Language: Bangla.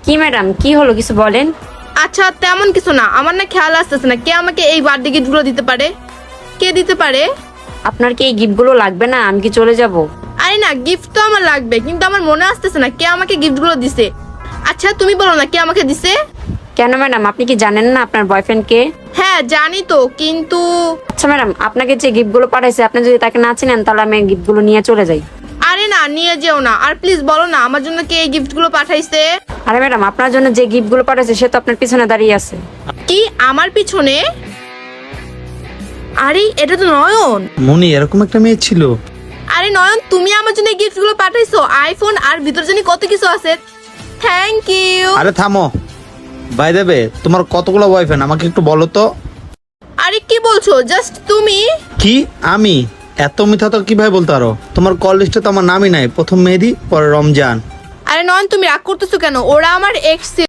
কি ম্যাডাম, কি হলো, কিছু বলেন। আচ্ছা তেমন কিছু না, আমার না খেয়াল আসতেছে না কে আমাকে এই বার্থডে গিফটগুলো দিতে পারে। কে দিতে পারে? আপনার কি এই গিফটগুলো লাগবে না? আমি কি চলে যাব? আরে না, গিফট তো আমার লাগবে, কিন্তু আমার মনে আসতেছে না কে আমাকে গিফটগুলো দিছে। আচ্ছা তুমি বলো না কে আমাকে দিছে। কেন ম্যাডাম, আপনি কি জানেন না আপনার বয়ফ্রেন্ড কে? হ্যাঁ জানি তো, কিন্তু আচ্ছা ম্যাডাম, আপনাকে যে গিফটগুলো পাঠাইছে আপনি যদি তাকে না চিনেন তাহলে আমি গিফটগুলো নিয়ে চলে যাই। আরে না, নিয়ে যেও না। আর প্লিজ বলো না আমার জন্য কে এই গিফটগুলো পাঠাইছে। আরে ম্যাডাম, আপনার জন্য যে গিফটগুলো পাঠাইছে সে তো আপনার পিছনে দাঁড়িয়ে আছে। কি আমার পিছনে? আরে এটা তো নয়ন। মনি এরকম একটা মেয়ে ছিল। আরে নয়ন, তুমি আমার জন্য গিফটগুলো পাঠাইছো, আইফোন আর ভিতর জানি কত কিছু আছে। Thank you. আরে থামো, বাই দেবে তোমার কতগুলো বয়ফ্রেন্ড আমাকে একটু বলো তো। আরে কি বলছো? জাস্ট তুমি। কি আমি? এত মিথ্যা তো কিভাবে বলতে পারো? তোমার কল লিস্টে তো আমার নামই নাই। প্রথম মেহেদি, পরে রমজান। আরে নয়ন, তুমি রাগ করতেছো কেন? ওরা আমার এক্স।